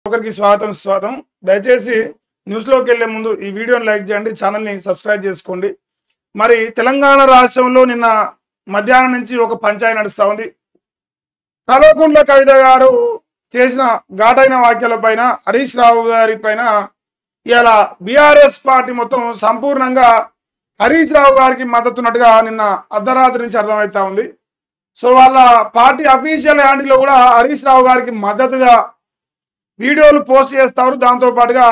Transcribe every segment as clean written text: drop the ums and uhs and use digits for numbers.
ఒకరికి స్వాగతం దయచేసి న్యూస్ లోకి వెళ్లే ముందు ఈ వీడియోని లైక్ చేయండి, ఛానల్ ని సబ్స్క్రైబ్ చేసుకోండి. మరి తెలంగాణ రాష్ట్రంలో నిన్న మధ్యాహ్నం నుంచి ఒక పంచాయతీ నడుస్తా ఉంది. కల్వకుంట్ల కవిత గారు చేసిన ఘాటైన వ్యాఖ్యల పైన హరీష్ రావు గారి పైన ఇలా బీఆర్ఎస్ పార్టీ మొత్తం సంపూర్ణంగా హరీష్ రావు గారికి మద్దతున్నట్టుగా నిన్న అర్ధరాత్రి నుంచి అర్థమవుతా ఉంది. సో వాళ్ళ పార్టీ అఫీషియల్ హ్యాండిల్లో కూడా హరీష్ రావు గారికి మద్దతుగా వీడియోలు పోస్ట్ చేస్తారు. దాంతో పాటుగా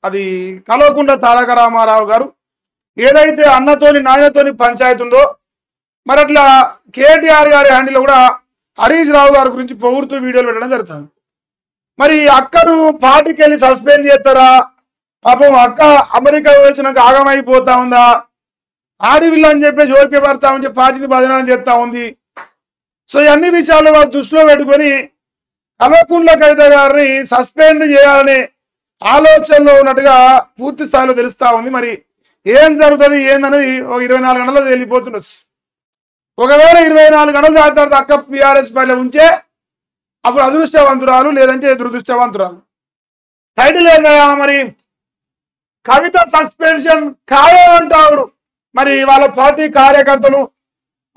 అది కల్వకుంట్ల తారక రామారావు గారు ఏదైతే అన్నతోని నాయనతోని పంచాయతీ ఉందో మరి అట్లా కేటీఆర్ గారి హ్యాండిల్లో కూడా హరీష్ రావు గారి గురించి పొగుడుతూ వీడియోలు పెట్టడం జరుగుతుంది. మరి అక్కను పార్టీకి వెళ్ళి సస్పెండ్ చేస్తారా? పాపం అక్క అమెరికా వచ్చినాక ఆగమైపోతా ఉందా? ఆడివిల్ల అని చెప్పి జోక్య పడతామని చెప్పి పార్టీని బదనాలు చేస్తా ఉంది. సో అన్ని విషయాలు వాళ్ళు దృష్టిలో పెట్టుకొని కల్వకుంట్ల కవిత గారిని సస్పెండ్ చేయాలనే ఆలోచనలో ఉన్నట్టుగా పూర్తి స్థాయిలో తెలుస్తా ఉంది. మరి ఏం జరుగుతుంది ఏందనేది 24 గంటల్లో వెళ్ళిపోతుండొచ్చు. ఒకవేళ 24 గంటలు దాని తర్వాత అక్క పిఆర్ఎస్ పైన ఉంటే అప్పుడు అదృష్టవంతురాలు, లేదంటే దురదృష్టవంతురాలు. టైటిల్ ఏందయ్యా మరి? కవిత సస్పెన్షన్ ఖాయం అంటారు. మరి వాళ్ళ పార్టీ కార్యకర్తలు,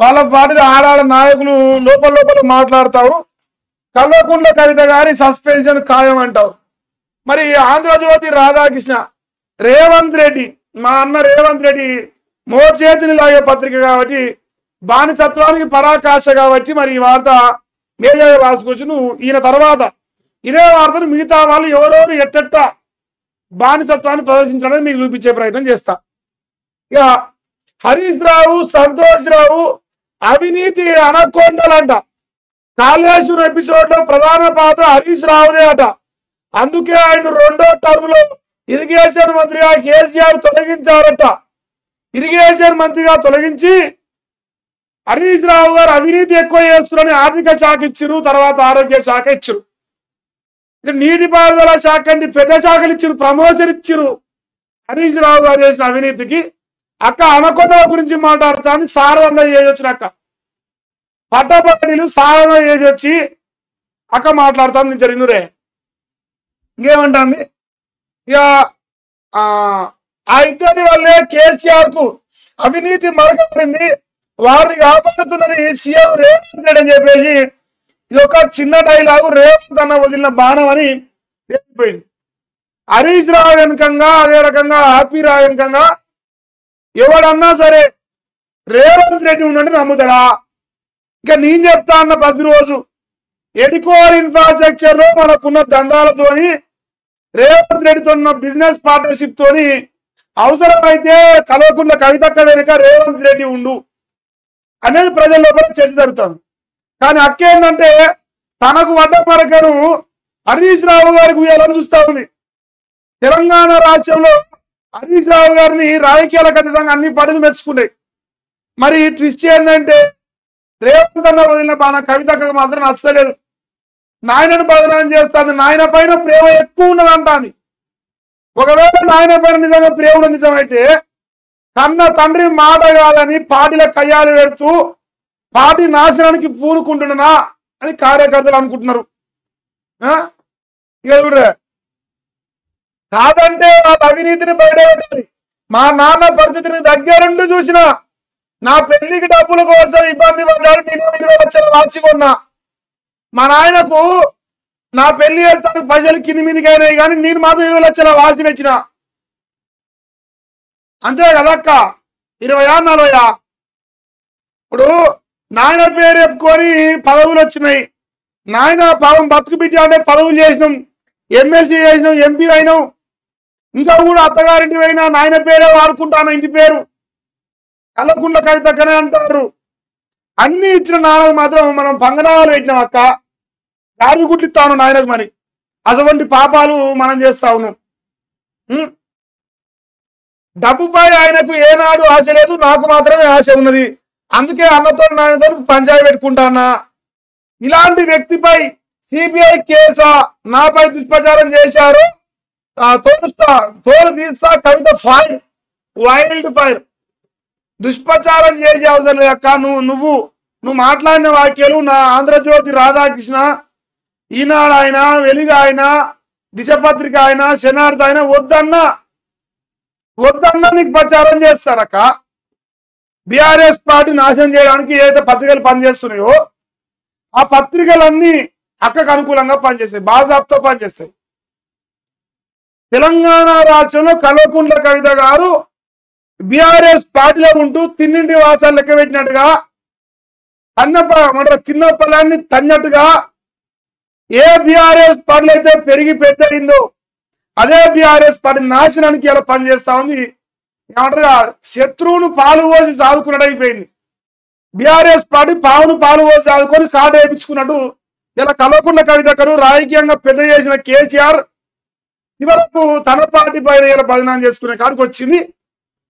వాళ్ళ పార్టీ ఆడాడ నాయకులు లోపల మాట్లాడతారు. కల్వకుంట్ల కవిత గారి సస్పెన్షన్ ఖాయం అంటారు. మరి ఆంధ్రజ్యోతి రాధాకృష్ణ, రేవంత్ రెడ్డి, మా అన్న రేవంత్ రెడ్డి మోచేతిని లాగే పత్రిక కాబట్టి, బానిసత్వానికి పరాకాష్ట కాబట్టి మరి ఈ వార్త మేజర్గా రాసుకోవచ్చు. నువ్వు ఈయన తర్వాత ఇదే వార్తను మిగతా వాళ్ళు ఎవరెవరు ఎట్టెట్ట బానిసత్వాన్ని ప్రదర్శించడానికి మీకు చూపించే ప్రయత్నం చేస్తా. ఇక హరీష్ రావు, సంతోష్ రావు అవినీతి అనకొండలంట. కాళేశ్వరం ఎపిసోడ్ లో ప్రధాన పాత్ర హరీష్ రావుదే అట. అందుకే ఆయన 2వ టర్మ్ లో ఇరిగేషన్ మంత్రిగా కేసీఆర్ తొలగించారట. ఇరిగేషన్ మంత్రిగా తొలగించి హరీష్ రావు గారు అవినీతి ఎక్కువ చేస్తున్నారని ఆర్థిక శాఖ ఇచ్చిరు, తర్వాత ఆరోగ్య శాఖ ఇచ్చిరు, నీటిపారుదల శాఖ అంటే పెద్ద శాఖలు ఇచ్చిరు, ప్రమోషన్ ఇచ్చిరు. హరీష్ రావు గారు చేసిన అవినీతికి అక్క అనకొండల గురించి మాట్లాడుతుంది. సారవంగా చేయొచ్చిన అక్క పట్టపక్కడీలు సారవంగా చేసి వచ్చి అక్క మాట్లాడుతుంది. జరిగినరే ఇంకేమంటుంది? ఇక ఆ ఇద్దరి వల్లే కేసీఆర్ కు అవినీతి మరకపడింది, వారిని కాపాడుతున్నది సీఎం రేవంత్ రెడ్డి అని చెప్పేసి ఇది ఒక చిన్న డైలాగు రేవంత్ అన్న వదిలిన బాణం అని తెలిసిపోయింది. హరీష్ రావు వెనుకంగా అదే రకంగా హ్యాపీ రావు వెనుకంగా ఎవడన్నా సరే రేవంత్ రెడ్డి ఉన్నట్టు నమ్ముతాడా? ఇంకా నేను చెప్తా అన్న ప్రతిరోజు ఎడికోర్ ఇన్ఫ్రాస్ట్రక్చర్ లో మనకున్న దందాలతోని రేవంత్ రెడ్డితో ఉన్న బిజినెస్ పార్ట్నర్షిప్ తోని అవసరమైతే కల్వకుంట్ల కవితక్క వెనుక రేవంత్ రెడ్డి ఉండు అనేది ప్రజల లోపల చర్చ జరుగుతుంది. కానీ అక్క ఏంటంటే తనకు వడ్డ మరకను హరీష్ రావు గారికి వేయాలని చూస్తా ఉంది. తెలంగాణ రాష్ట్రంలో హరీష్ రావు గారిని రాజకీయాల ఖచ్చితంగా అన్ని పడుతు మెచ్చుకున్నాయి. మరి ట్విస్ట్ ఏంటంటే రేవంత్ అన్న వదిలిన బాణ కవితకు మాత్రం నచ్చలేదు. నాయనను బదనాం చేస్తుంది, నాయన పైన ప్రేమ ఎక్కువ ఉన్నదంటాంది. ఒకవేళ నాయన పైన నిజంగా ప్రేమ నిజమైతే కన్న తండ్రి మాట కాదని పార్టీల కయ్యాలు పెడుతూ పార్టీ నాశనానికి పూనుకుంటున్నా అని కార్యకర్తలు అనుకుంటున్నారు. కాదంటే వాళ్ళ అవినీతిని బయటపెట్టాలి. మా నాన్న పరిస్థితిని దగ్గరుండి చూసిన, నా పెళ్లికి డబ్బుల కోసం ఇబ్బంది పడ్డాడు, నేను 20 లక్షల వాచి కొన్నా. మా నాయనకు నా పెళ్లి చేస్తానికి పైసలు కింది మీదికి అయినాయి, కానీ నేను మాత్రం 20 లక్షల వాచి తెచ్చిన. అంతే కదక్క, 20-40. ఇప్పుడు నాయన పేరు చెప్పుకొని పదవులు వచ్చినాయి. నాయన పాపం బతుకు బిడ్డ అంటే పదవులు చేసినాం, ఎమ్మెల్సీ చేసినాం, ఎంపీ అయినాం, ఇంకా కూడా అత్తగారింటి అయినా నాయన పేరే వాడుకుంటాను ఇంటి పేరు. కల్వకుంట్ల కవితక్కనే అంటారు. అన్ని ఇచ్చిన నాన్నకు మాత్రం మనం పంగనాలు పెట్టినాం అక్క, దారి గుట్లిస్తాను నాయనకు. మరి అటువంటి పాపాలు మనం చేస్తా ఉన్నాం. డబ్బుపై ఆయనకు ఏనాడు ఆశ లేదు, నాకు మాత్రమే ఆశ ఉన్నది, అందుకే అన్నతో నాయనతో పంచాయతీ పెట్టుకుంటానా. ఇలాంటి వ్యక్తిపై సిబిఐ కేసా, నాపై దుష్ప్రచారం చేశారు, తోలు తీస్తా కవిత ఫైర్, వైల్డ్ ఫైర్. దుష్ప్రచారం చేసే అవసరం లేదు అక్క. నువ్వు మాట్లాడిన వాక్యాలు నా ఆంధ్రజ్యోతి రాధాకృష్ణ, ఈనాడు ఆయన, వెలుగు ఆయన, దిశపత్రిక అయినా శనార్థ అయినా వద్దన్నా నీకు ప్రచారం చేస్తారక్క. బీఆర్ఎస్ పార్టీ నాశనం చేయడానికి ఏదైతే పత్రికలు పనిచేస్తున్నాయో ఆ పత్రికలన్నీ అక్కకు అనుకూలంగా పనిచేస్తాయి, బాజాబ్తో పనిచేస్తాయి. తెలంగాణ రాష్ట్రంలో కల్వకుంట్ల కవిత గారు బీఆర్ఎస్ పార్టీలో ఉంటూ తిన్నింటి వాసాలు లెక్క పెట్టినట్టుగా తిన్న పొలాన్ని తన్నట్టుగా ఏ బీఆర్ఎస్ పార్టీలు అయితే పెరిగి పెద్దయిందో అదే బీఆర్ఎస్ పార్టీ నాశనానికి ఇలా పనిచేస్తా ఉంది. ఏమంటారు, శత్రువును పాలు పోసి సాదుకున్నట్టు అయిపోయింది. బీఆర్ఎస్ పార్టీ పావును పాలు పోసి సాదుకొని కాటు వేయించుకున్నట్టు ఇలా కల్వకుంట్ల కవిత గారు రాజకీయంగా పెద్ద చేసిన కేసీఆర్ చివరకు తన పార్టీ పైన ఇలా బదనాం చేసుకునే కాడికి వచ్చింది.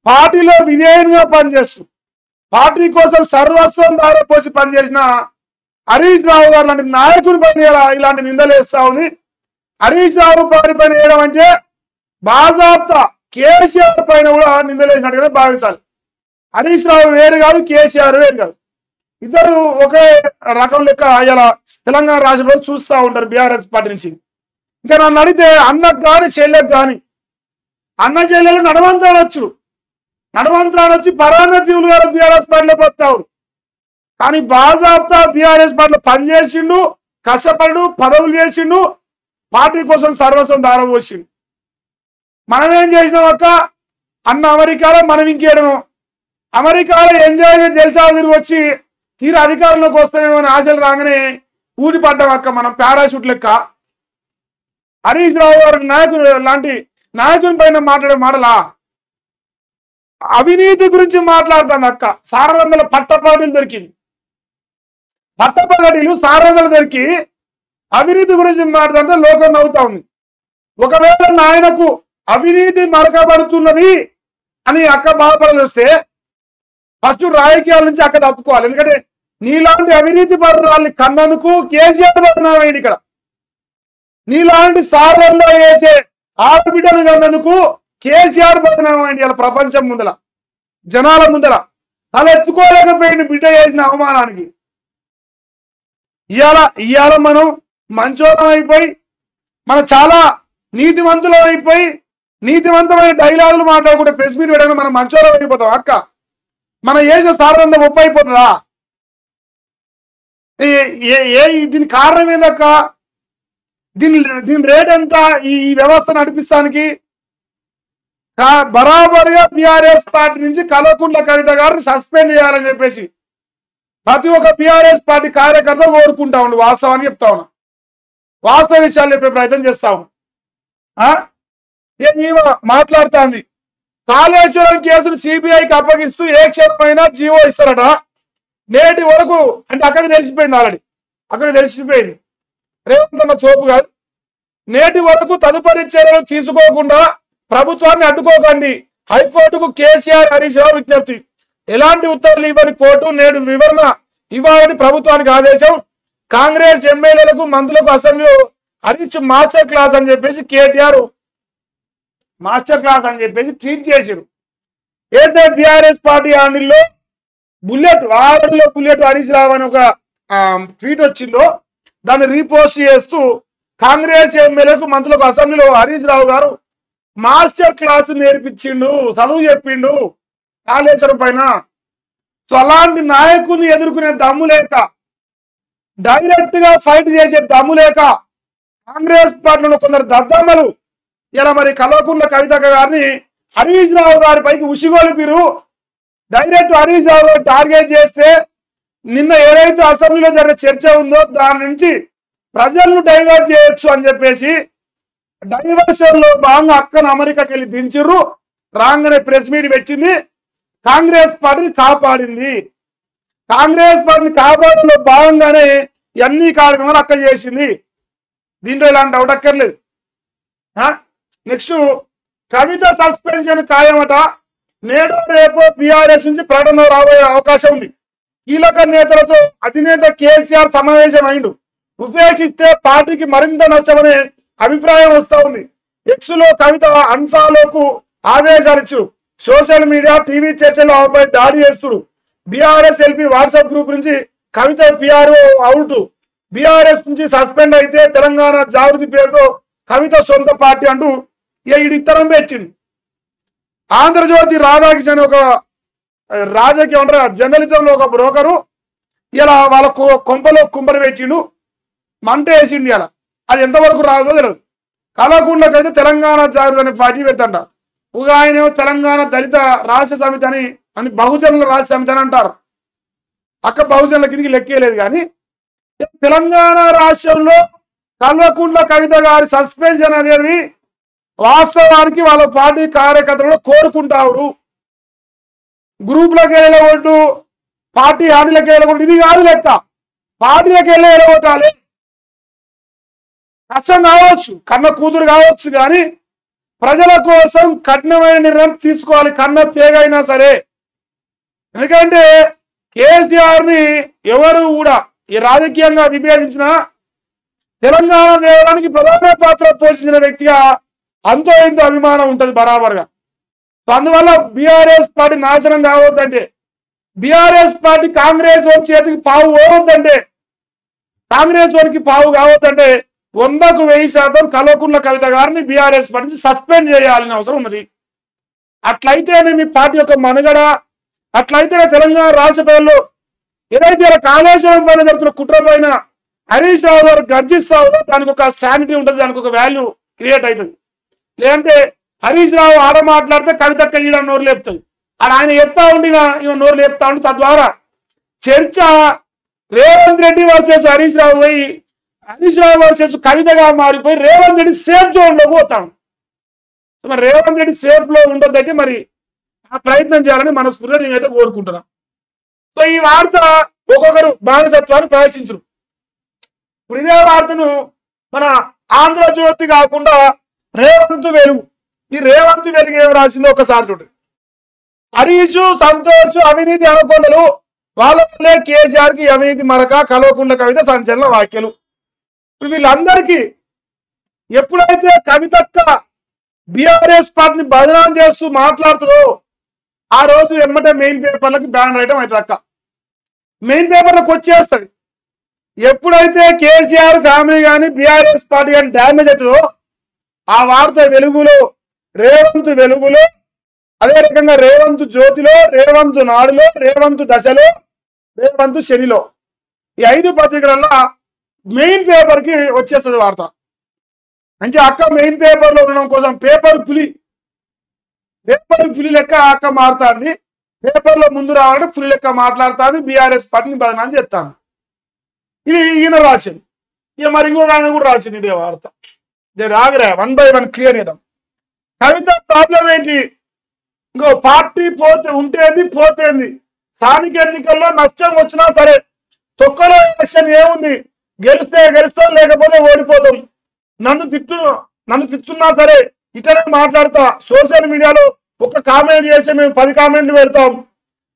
పార్టీలో విధేయంగా పనిచేస్తూ పార్టీ కోసం సర్వస్వం దారపోసి పనిచేసిన హరీష్ రావు గారు లాంటి నాయకుని పైన ఇలాంటి నిందలు వేస్తా ఉంది. హరీష్ రావు పార్టీ పైన వేయడం అంటే బాజాబ్తా కేసీఆర్ పైన కూడా నిందలు వేసినట్టుగానే భావించాలి. హరీష్ రావు వేరు కాదు, కేసీఆర్ వేరు కాదు, ఇద్దరు ఒకే రకం లెక్క ఇలా తెలంగాణ రాష్ట్రంలో చూస్తూ ఉంటారు బీఆర్ఎస్ పార్టీ నుంచి. ఇంకా నన్ను అడిగితే అన్నకు కానీ చెల్లెకు కానీ అన్న చెల్లెలు నడవంతరాడొచ్చి పరాన్న జీవులు గారు బీఆర్ఎస్ పార్టీలోకి వస్తావు. కానీ బాజాబ్తా బీఆర్ఎస్ పార్టీలో పనిచేసిండు, కష్టపడు, పదవులు చేసిండు, పార్టీ కోసం సర్వస్వం దారపోసిండు. మనం ఏం చేసినాం అక్క, అన్న అమెరికాలో మనం ఇంకేయడము, అమెరికాలో ఎంజాయ్గా జల్సా తిరిగి వచ్చి తీరు అధికారంలోకి వస్తామేమో అని ఆశలు రాగానే ఊడి పడ్డాం అక్క మనం పారాషూట్ లెక్క. హరీష్ రావు గారు నాయకుడు లాంటి నాయకుని పైన మాట్లాడే మాటలా అవినీతి గురించి మాట్లాడుతాను అక్క. సారవందల పట్టపాటీలు దొరికింది, పట్టపగటీలు సారవందలు దొరికి అవినీతి గురించి మాట్లాడితే లోకం నవ్వుతా ఉంది. ఒకవేళ నాయనకు అవినీతి మరకబడుతున్నది అని అక్క బాధపడలేస్తే ఫస్ట్ రాజకీయాల నుంచి అక్క తప్పుకోవాలి. ఎందుకంటే నీలాంటి అవినీతి పరురాల్ని కన్నందుకు కేసీఆర్ బదనామైంది. ఇక్కడ నీలాంటి సారవందలు వేసే ఆడబిడ్డలు కన్నందుకు కేసీఆర్ బదనామైంది. ఇలా ప్రపంచం ముందల జనాల ముందల తలెత్తుకోలేకపోయింది బిడ్డ చేసిన అవమానానికి. ఇవాళ మనం మంచోళం అయిపోయి మనం చాలా నీతివంతులం అయిపోయి నీతివంతమైన డైలాగులు మాట్లాడుకుంటే ప్రెస్ మీట్ పెట్టగానే మనం మంచోళం అయిపోతాం అక్క. మన ఏజ్ సారదంతా ఒప్పు అయిపోతుందా? దీని కారణం ఏందక్క? దీని రేట్ ఎంత? ఈ వ్యవస్థ నడిపిస్తానికి బరాబరుగా బీఆర్ఎస్ పార్టీ నుంచి కల్వకుంట్ల కవిత గారిని సస్పెండ్ చేయాలని చెప్పేసి ప్రతి ఒక్క బీఆర్ఎస్ పార్టీ కార్యకర్త కోరుకుంటా ఉండు. వాస్తవాన్ని చెప్తా ఉన్నా, వాస్తవ విషయాలు చెప్పే ప్రయత్నం చేస్తా ఉన్నా. మాట్లాడుతా ఉంది, కాళేశ్వరం కేసును సిబిఐకి అప్పగిస్తూ ఏ క్షణమైనా జీవో ఇస్తారట. నేటి వరకు అంటే అక్కడికి తెలిసిపోయింది, ఆల్రెడీ అక్కడికి తెలిసిపోయింది. రేవంత్ అన్న తోపు కాదు. నేటి వరకు తదుపరి చర్యలు తీసుకోకుండా ప్రభుత్వాన్ని అడ్డుకోకండి. హైకోర్టుకు కేసీఆర్ హరీష్ రావు విజ్ఞప్తి. ఎలాంటి ఉత్తర్వులు ఇవ్వని కోర్టు నేడు వివరణ ఇవ్వాలని ప్రభుత్వానికి ఆదేశం. కాంగ్రెస్ ఎమ్మెల్యేలకు మంత్రులకు అసెంబ్లీలో హరీష్ మాస్టర్ క్లాస్ అని చెప్పేసి కేటీఆర్ మాస్టర్ క్లాస్ అని చెప్పేసి ట్వీట్ చేశారు. ఏదైతే BRS party ఆండిల్లో bullet Harish Rao అని ఒక ట్వీట్ వచ్చిందో దాన్ని రీపోస్ట్ చేస్తూ కాంగ్రెస్ ఎమ్మెల్యేలకు మంత్రులకు అసెంబ్లీలో హరీష్ రావు గారు మాస్టర్ క్లాసు నేర్పించిండు, చదువు చెప్పిండు కాళేశ్వరం పైన. సో అలాంటి నాయకుని ఎదుర్కొనే దమ్ము లేక, డైరెక్ట్ గా ఫైట్ చేసే దమ్ము లేక కాంగ్రెస్ పార్టీలో కొందరు దద్దమ్మలు ఇలా మరి కల్వకుంట్ల కవిత గారిని హరీష్ రావు గారి పైకి ఉసిగొలిపిరు. డైరెక్ట్ హరీష్ రావు గారు టార్గెట్ చేస్తే నిన్న ఏదైతే అసెంబ్లీలో జరిగిన చర్చ ఉందో దాని నుంచి ప్రజలను డైవర్ట్ చేయొచ్చు అని చెప్పేసి డైవర్షన్ లో భాగంగా అక్కను అమెరికాకి వెళ్ళి దించిర్రు. రాగానే ప్రెస్ మీట్ పెట్టింది. కాంగ్రెస్ పార్టీని కాపాడింది. కాంగ్రెస్ పార్టీని కాపాడంలో భాగంగానే అన్ని కార్యక్రమాలు అక్క చేసింది. దీంట్లో ఇలాంటి డౌట్ అక్కర్లేదు. నెక్స్ట్, కవిత సస్పెన్షన్ ఖాయమట. నేడు రేపు బీఆర్ఎస్ నుంచి ప్రకటన రాబోయే అవకాశం ఉంది. కీలక నేతలతో అధినేత కేసీఆర్ సమావేశం అయిండు. ఉపేక్షిస్తే పార్టీకి మరింత నష్టమనే అభిప్రాయం వస్తా ఉంది. ఎక్స్ లో కవిత అన్ఫాలోకు ఆదేశాలు ఇచ్చు. సోషల్ మీడియా టీవీ చర్చలు ఆమెపై దాడి చేస్తుడు. బీఆర్ఎస్ ఎల్పీ వాట్సాప్ గ్రూప్ నుంచి కవిత పిఆర్ఓ అవుట్. బీఆర్ఎస్ నుంచి సస్పెండ్ అయితే తెలంగాణ జాగృతి పేరుతో కవిత సొంత పార్టీ అంటూ ఇడిత్తరం పెట్టిండు. ఆంధ్రజ్యోతి రాధాకృష్ణ ఒక రాజకీయ జర్నలిజంలో ఒక బ్రోకరు ఇలా వాళ్ళ కొంపలో కుంపలు పెట్టిండు, మంట వేసిండు. ఇలా అది ఎంతవరకు రాదో తెలియదు. కళాకుండకైతే తెలంగాణ జాగృతి అనే పార్టీ పెడతాంట. ఒక ఆయన తెలంగాణ దళిత రాష్ట్ర సమితి అని బహుజనుల రాష్ట్ర సమితి అని అంటారు. అక్క బహుజనుల కిందికి లెక్కేలేదు. కానీ తెలంగాణ రాష్ట్రంలో కల్వకుంట్ల కవిత గారి సస్పెన్షన్ అనేది వాస్తవానికి వాళ్ళ పార్టీ కార్యకర్తలు కోరుకుంటారు. గ్రూప్లకు వెళ్ళగొట్టు, పార్టీ హామీలకు వెళ్ళగొట్టు, ఇది కాదు లెక్క. పార్టీలకు వెళ్ళగొట్టాలి. కష్టం కావచ్చు, కన్న కూతురు కావచ్చు, కానీ ప్రజల కోసం కఠినమైన నిర్ణయం తీసుకోవాలి, కన్న పేగైనా సరే. ఎందుకంటే కేసీఆర్ ని ఎవరు కూడా ఈ రాజకీయంగా విభేదించిన తెలంగాణ దేవడానికి ప్రధాన పాత్ర పోషించిన వ్యక్తిగా అంతో ఇంతో అభిమానం ఉంటుంది బరాబర్గా. అందువల్ల బీఆర్ఎస్ పార్టీ నాశనం కావద్దంటే, బీఆర్ఎస్ పార్టీ కాంగ్రెస్ వారి చేతికి పావు పోవద్దంటే, కాంగ్రెస్ వారికి పావు కావద్దంటే 100కు 1000% కల్వకుంట్ల కవిత గారిని బీఆర్ఎస్ పార్టీ నుంచి సస్పెండ్ చేయాలని అవసరం ఉన్నది. అట్లయితేనే మీ పార్టీ యొక్క మనుగడ, అట్లయితేనే తెలంగాణ రాష్ట్ర ప్రజల్లో ఏదైతే కాళేశ్వరం పైన జరుగుతున్న కుట్ర పైన హరీష్ రావు గారు గర్జిస్తా ఉన్నారో దానికి ఒక శానిటీ ఉంటుంది, దానికి ఒక వాల్యూ క్రియేట్ అవుతుంది. లేదంటే హరీష్ రావు ఆడ మాట్లాడితే కవితక్క ఈడ నోరు లేపుతుంది, ఆయన చెప్తా ఉండినా ఈమె నోరు లేపుతా ఉండి, తద్వారా చర్చ రేవంత్ రెడ్డి వర్సెస్ హరీష్ రావు పోయి హరీష్ రావు వర్సెస్ కవితగా మారిపోయి రేవంత్ రెడ్డి సేఫ్ జోన్ లోకి పోతాడు. మరి రేవంత్ రెడ్డి సేఫ్ లో ఉండొద్దంటే మరి ఆ ప్రయత్నం చేయాలని మనస్ఫూర్తిగా నేనైతే కోరుకుంటున్నా. సో ఈ వార్త ఒక్కొక్కరు బానిసత్వాన్ని ప్రదర్శించరు. ఇప్పుడు ఇదే వార్తను మన ఆంధ్రజ్యోతి కాకుండా రేవంత్ వెలుగు, ఈ రేవంత్ వెలుగు ఏం రాసిందో ఒకసారి చూడండి. హరీష్, సంతోష్ అవినీతి అనుకొండలు, వాళ్ళ వల్లే కేసీఆర్ కి అవినీతి మరక, కల్వకుంట్ల కవిత సంచలన వ్యాఖ్యలు. ఇప్పుడు వీళ్ళందరికీ ఎప్పుడైతే కవితక్క బీఆర్ఎస్ పార్టీని బదనాం చేస్తూ మాట్లాడుతుందో ఆ రోజు ఎమ్మటే మెయిన్ పేపర్లకి బ్యాన్ రాయటం అవుతుంది. అక్క మెయిన్ పేపర్లకు వచ్చేస్తుంది. ఎప్పుడైతే కేసీఆర్ ఫ్యామిలీ కానీ బీఆర్ఎస్ పార్టీ కానీ డ్యామేజ్ అవుతుందో ఆ వార్త వెలుగులో, రేవంత్ వెలుగులో, అదే రకంగా రేవంత్ జ్యోతిలో, రేవంత్ నాడులో, రేవంత్ దశలో, రేవంత్ శనిలో, ఈ 5 పత్రికలలో మెయిన్ పేపర్ కి వచ్చేస్తుంది వార్త. అంటే అక్క మెయిన్ పేపర్ లో ఉండడం కోసం పేపర్ పులి లెక్క అక్క మారుతుంది. పేపర్ లో ముందు రావాలంటే పులి లెక్క మాట్లాడుతుంది, బీఆర్ఎస్ పార్టీని బదనాం చేస్తాను. ఇది ఈయన రాసింది. ఇక మరి ఇంకొక ఆయన కూడా రాసింది ఇదే వార్త. రాగరా 1 by 1 క్లియర్ చేద్దాం. కవిత ప్రాబ్లం ఏంటి? ఇంకో పార్టీ ఉంటేంది పోతేంది, స్థానిక ఎన్నికల్లో నష్టం వచ్చినా సరే తొక్కలో ఎలక్షన్ ఏముంది, గెలిస్తే గెలుస్తాం, లేకపోతే ఓడిపోతాం. నన్ను తిట్టున్నా సరే ఇటనే మాట్లాడతా. సోషల్ మీడియాలో ఒక కామెంట్ చేస్తే మేము 10 కామెంట్లు పెడతాం.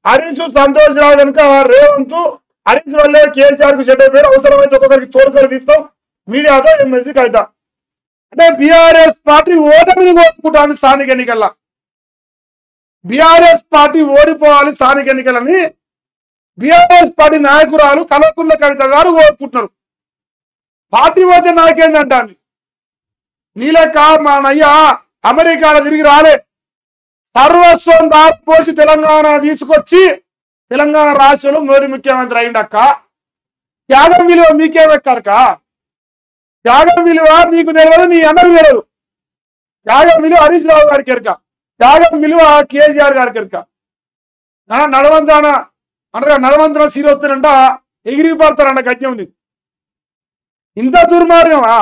హరీష్, సంతోష్ రావు కనుక రేవంత్, హరీష్ వల్లే కేసీఆర్ కు చెడ్డ పేరు, అవసరమైతే ఒక్కొక్కరికి తోడుకలు తీస్తాం మీడియాతో, ఎమ్మెల్సీ కవిత. అంటే బీఆర్ఎస్ పార్టీ ఓటమిని కోరుకుంటాను స్థానిక ఎన్నికల్లో. బీఆర్ఎస్ పార్టీ ఓడిపోవాలి స్థానిక ఎన్నికలని బీఆర్ఎస్ పార్టీ నాయకురాలు కల్వకుంట్ల కవిత గారు కోరుకుంటున్నారు. పార్టీ పోతే నాకేందంటాంది. నీలక మా నయ్య అమెరికాలో తిరిగి రాలే, సర్వస్వం దాపోసి తెలంగాణ తీసుకొచ్చి తెలంగాణ రాష్ట్రంలో మొదటి ముఖ్యమంత్రి అయిందక్క. త్యాగం విలువ మీకేమెక్కడక? త్యాగం విలువ నీకు తెలియదు, నీ అన్నకు తెలియదు. త్యాగం విలువ హరీష్ రావు గారికి ఎరక, త్యాగం విలువ కేసీఆర్ గారికి ఎరక. నడవంతన సీర వస్తానంట ఎగిరి పడతారంట గడ్డం ఉంది. ఇంత దుర్మార్గమా?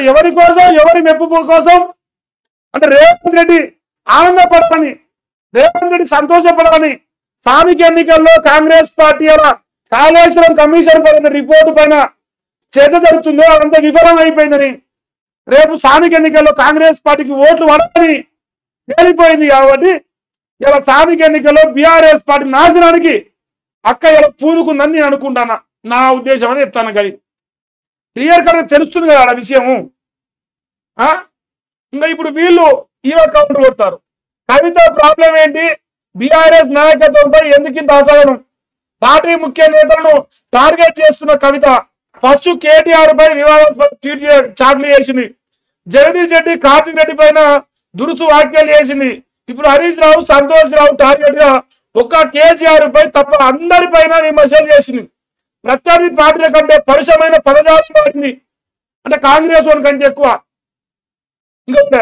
ఎవరి కోసం, ఎవరి మెప్పు కోసం? అంటే రేవంత్ రెడ్డి ఆనందపడాలని, రేవంత్ రెడ్డి సంతోషపడాలని స్థానిక ఎన్నికల్లో కాంగ్రెస్ పార్టీ కాళేశ్వరం కమిషన్ పడిన రిపోర్టు పైన చర్చ జరుగుతుందో అదంతా విఫలం అయిపోయిందని, రేపు స్థానిక ఎన్నికల్లో కాంగ్రెస్ పార్టీకి ఓట్లు పడాలని తేలిపోయింది. కాబట్టి ఇలా స్థానిక ఎన్నికల్లో బీఆర్ఎస్ పార్టీ నాశనానికి అక్క ఇలా పూనుకుందని నేను అనుకుంటాను. నా ఉద్దేశం అని చెప్తాను. కానీ క్లియర్ కట్ తెలుస్తుంది కదా ఆ విషయము. ఇంకా ఇప్పుడు వీళ్ళు ఈవో కౌంటర్ కొడతారు. కవిత ప్రాబ్లం ఏంటి? బీఆర్ఎస్ నాయకత్వంపై ఎందుకు ఇంత అసహనం? పార్టీ ముఖ్య నేతలను టార్గెట్ చేస్తున్న కవిత ఫస్ట్ కేటీఆర్ పై వివాదాస్పద ట్వీట్ చాట్లు చేసింది. జగదీష్ రెడ్డి కార్తిక్ రెడ్డి పైన దురుసు వ్యాఖ్యలు చేసింది. ఇప్పుడు హరీష్ రావు సంతోష్ రావు టార్గెట్ గా ఒక్క కేసీఆర్ పై తప్ప అందరిపైన విమర్శలు చేసింది. ప్రత్యర్థి పార్టీల కంటే పరుషమైన పదజాలం వాడింది. అంటే కాంగ్రెస్ వాడి కంటే ఎక్కువ. ఇంకొక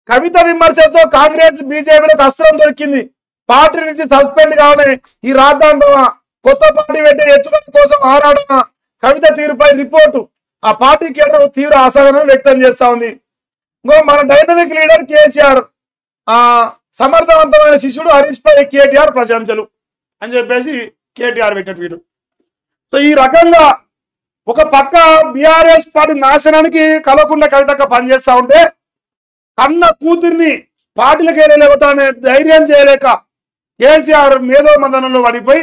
కవిత విమర్శలతో కాంగ్రెస్ బీజేపీలకు అస్త్రం దొరికింది. పార్టీ నుంచి సస్పెండ్ కావనే ఈ రాద్ధాంతమా, కొత్త పార్టీ పెట్టే ఎత్తుగడ కోసం ఆరాటమా, కవిత తీరుపై రిపోర్టు ఆ పార్టీ కేంద్రం తీవ్ర అసహనం వ్యక్తం చేస్తా ఉంది. ఇంకో మన డైనమిక్ లీడర్ కేసీఆర్ సమర్థవంతమైన శిష్యుడు హరీష్ పై కేటీఆర్ ప్రశంసలు అని చెప్పేసి కేటీఆర్ పెట్టిన ట్వీట్. సో ఈ రకంగా ఒక పక్క బీఆర్ఎస్ పార్టీ నాశనానికి కలవకుండా కవితక్క పనిచేస్తా ఉంటే కన్న కూతుర్ని పార్టీలకు వెళ్ళలేవటానే ధైర్యం చేయలేక కేసీఆర్ మేధో మదనంలో పడిపోయి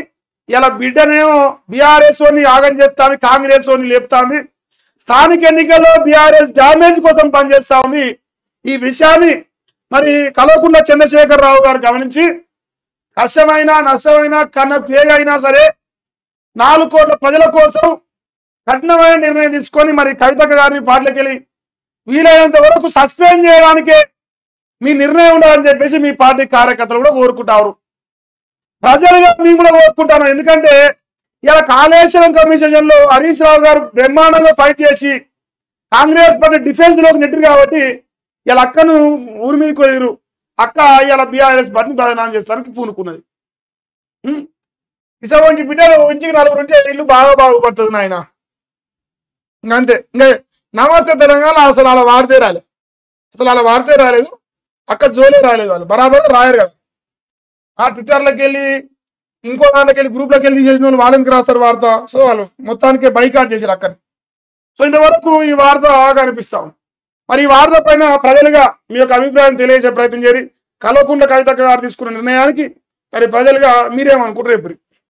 ఇలా బిడ్డనేమో బీఆర్ఎస్ ఓని ఆగం చేస్తాంది, కాంగ్రెస్ ఓని లేపుతాంది. స్థానిక ఎన్నికల్లో బీఆర్ఎస్ డ్యామేజ్ కోసం పనిచేస్తా ఉంది. ఈ విషయాన్ని మరి కలవకుండా చంద్రశేఖర్ రావు గారు గమనించి కష్టమైనా నష్టమైనా కన్న పేగైనా సరే 4 కోట్ల ప్రజల కోసం కఠినమైన నిర్ణయం తీసుకొని మరి కవితక్క గారిని పార్టీలకు వెళ్ళి వీలైనంత వరకు సస్పెండ్ చేయడానికే మీ నిర్ణయం ఉండాలని చెప్పేసి మీ పార్టీ కార్యకర్తలు కూడా కోరుకుంటారు. ప్రజలుగా మేము కూడా కోరుకుంటాను. ఎందుకంటే ఇలా కాళేశ్వరం కమిషన్ లో హరీష్ రావు గారు బ్రహ్మాండంగా ఫైట్ చేసి కాంగ్రెస్ పార్టీ డిఫెన్స్ లోకి నెట్టిరు కాబట్టి ఇలా అక్కను ఊరి మీద కోయరు. అక్క ఇలా బీఆర్ఎస్ పార్టీని బదనాం చేస్తానికి పూనుకున్నది. ఇసవంటి బిడ్డలు ఇంటికి 4 ఉంటే ఇల్లు బాగా బాగుపడుతుంది నాయన. ఇంకంతే. ఇంకా నమస్తే తెలంగాణ అసలు అలా వాడితే రాలేదు, అసలు అలా వాడితే రాలేదు. అక్క జోలే రాలేదు, వాళ్ళు బరాబర్ రాయరు కదా. ఆ ట్విట్టర్లోకి వెళ్ళి ఇంకో దాంట్లోకి వెళ్ళి గ్రూప్లోకి వెళ్ళి చేసిన వాళ్ళు వాళ్ళకి రాస్తారు వార్త. సో వాళ్ళు మొత్తానికి బైకాట్ చేశారు అక్కని. సో ఇంతవరకు ఈ వార్త కనిపిస్తాం. మరి ఈ వార్త పైన ప్రజలుగా మీ యొక్క అభిప్రాయం తెలియజేసే ప్రయత్నం చేయాలి. కలవకుండా కవితక్క గారు తీసుకున్న నిర్ణయానికి మరి ప్రజలుగా మీరేమనుకుంటారు? రేపు